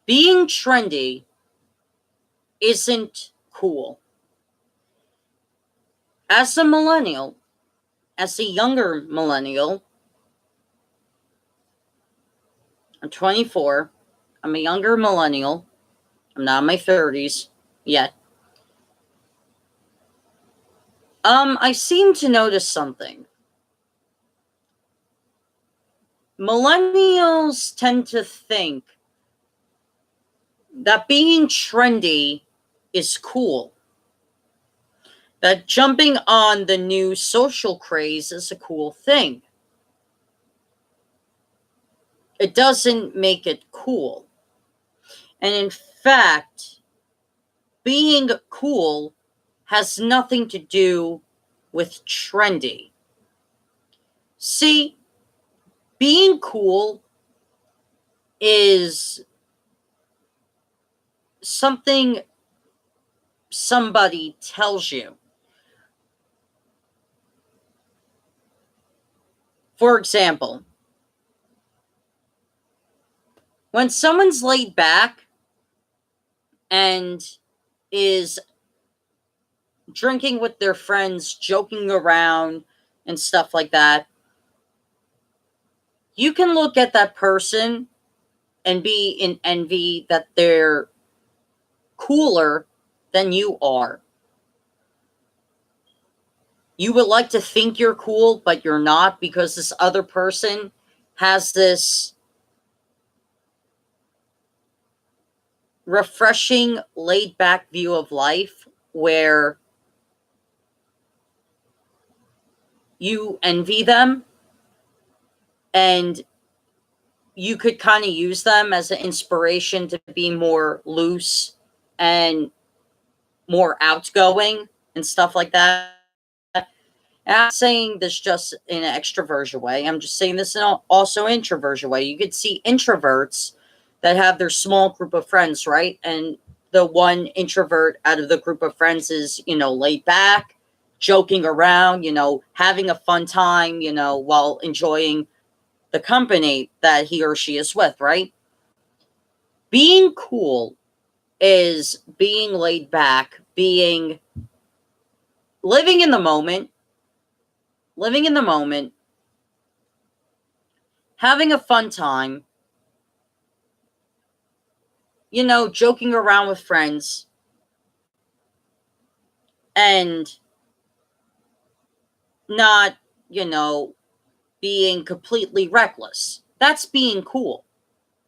Being trendy isn't cool. As a millennial, as a younger millennial, I'm 24. I'm a younger millennial. I'm not in my 30s yet. I seem to notice something. Millennials tend to think that being trendy is cool. That jumping on the new social craze is a cool thing. It doesn't make it cool. And in fact, being cool has nothing to do with trendy. See, being cool is something somebody tells you. For example, when someone's laid back and is drinking with their friends, joking around, and stuff like that, you can look at that person and be in envy that they're cooler than you are. You would like to think you're cool, but you're not because this other person has this refreshing, laid back view of life where you envy them and you could kind of use them as an inspiration to be more loose and more outgoing and stuff like that. And I'm not saying this just in an extroversion way. I'm just saying this in also introversion way. You could see introverts that have their small group of friends, right? And the one introvert out of the group of friends is, laid back, joking around, having a fun time, while enjoying the company that he or she is with, right? Being cool is being laid back, living in the moment, having a fun time, joking around with friends, and not, being completely reckless. That's being cool.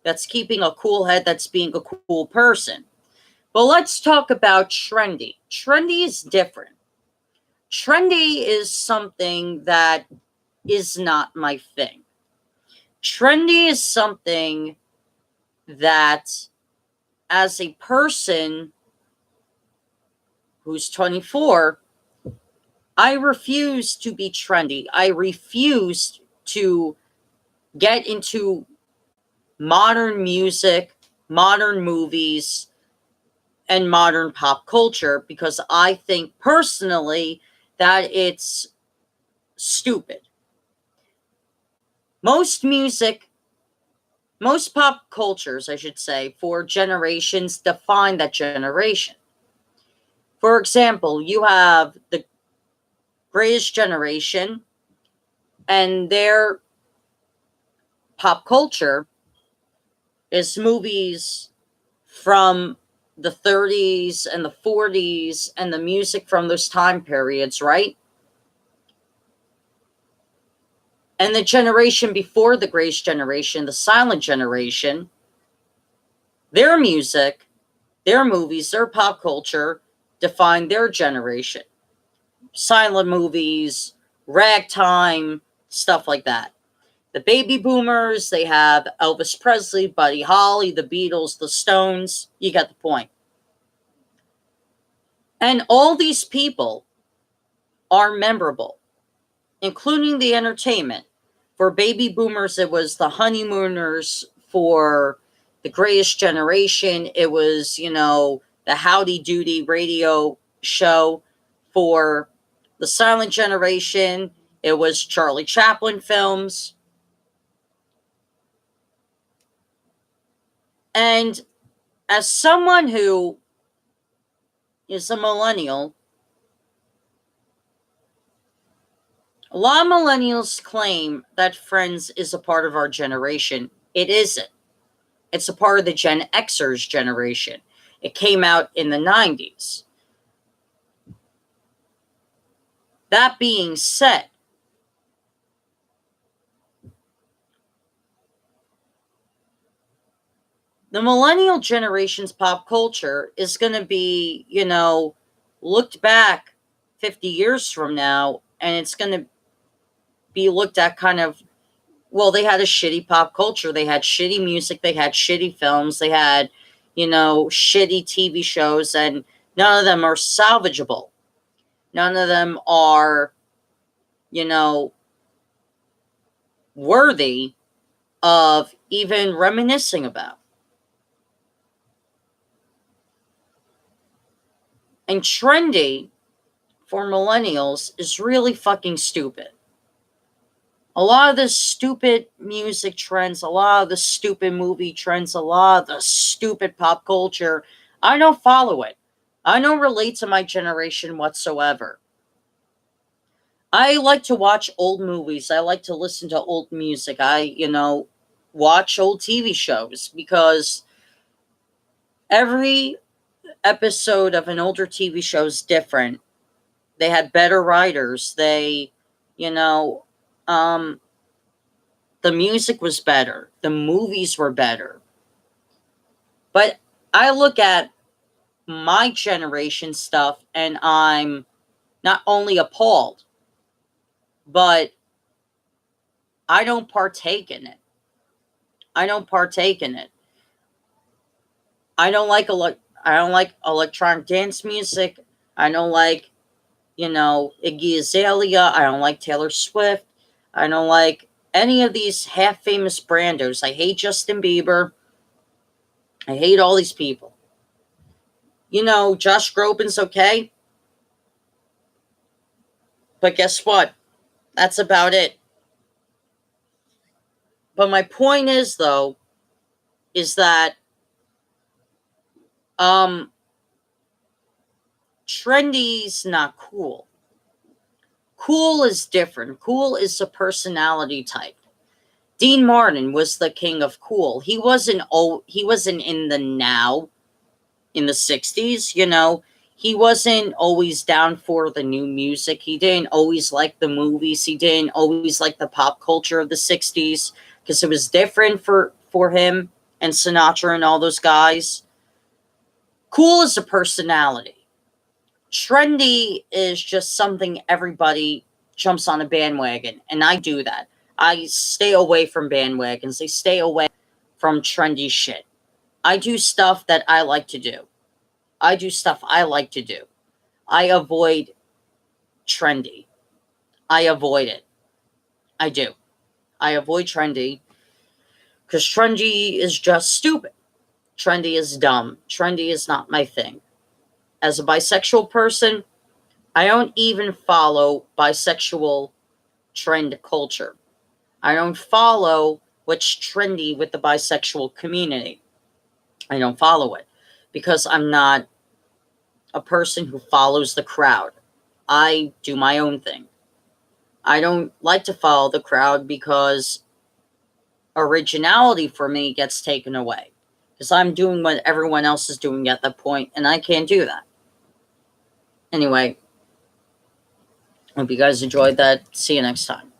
That's keeping a cool head. That's being a cool person. But let's talk about trendy. Trendy is different. Trendy is something that is not my thing. Trendy is something that, as a person who's 24, I refuse to be trendy. I refuse to get into modern music, modern movies, and modern pop culture because I think personally that it's stupid. Most music, most pop cultures, I should say, for generations define that generation. For example, you have the Greatest Generation, and their pop culture is movies from the 30s and the 40s and the music from those time periods, right? And the generation before the Greatest Generation, the Silent Generation, their music, their movies, their pop culture defined their generation. Silent movies, ragtime, stuff like that. The baby boomers, they have Elvis Presley, Buddy Holly, the Beatles, the Stones. You get the point. And all these people are memorable, including the entertainment. For baby boomers, it was the honeymooners. For the Greatest Generation, it was, the Howdy Doody radio show. For the Silent Generation, it was Charlie Chaplin films. And As someone who is a millennial, a lot of millennials claim that Friends is a part of our generation. It isn't. It's a part of the Gen Xers generation. It came out in the 90s. That being said, the millennial generation's pop culture is going to be, looked back 50 years from now, and it's going to be looked at kind of, well, they had a shitty pop culture. They had shitty music. They had shitty films. They had, shitty TV shows, and none of them are salvageable. None of them are, worthy of even reminiscing about. And trendy for millennials is really fucking stupid. A lot of the stupid music trends, a lot of the stupid movie trends, a lot of the stupid pop culture, I don't follow it. I don't relate to my generation whatsoever. I like to watch old movies. I like to listen to old music. Watch old TV shows because every episode of an older TV show is different. They had better writers. You know, um, the music was better. The movies were better. But I look at my generation stuff and I'm not only appalled, but I don't partake in it. I don't partake in it. I don't like I don't like electronic dance music. I don't like, Iggy Azalea. I don't like Taylor Swift. I don't like any of these half famous brandos. I hate Justin Bieber. I hate all these people. Josh Groban's okay. But guess what? That's about it. But my point is, though, is that trendy's not cool. Cool is different. Cool is a personality type. Dean Martin was the king of cool. He wasn't in the now in the 60s, He wasn't always down for the new music. He didn't always like the movies. He didn't always like the pop culture of the 60s because it was different for him and Sinatra and all those guys. Cool is a personality. Trendy is just something everybody jumps on a bandwagon, and I do that. I stay away from bandwagons. I stay away from trendy shit. I do stuff that I like to do. I do stuff I like to do. I avoid trendy. I avoid it. I do. I avoid trendy because trendy is just stupid. Trendy is dumb. Trendy is not my thing. As a bisexual person, I don't even follow bisexual trend culture. I don't follow what's trendy with the bisexual community. I don't follow it because I'm not a person who follows the crowd. I do my own thing. I don't like to follow the crowd because originality for me gets taken away. Because I'm doing what everyone else is doing at that point, and I can't do that. Anyway, hope you guys enjoyed that. See you next time.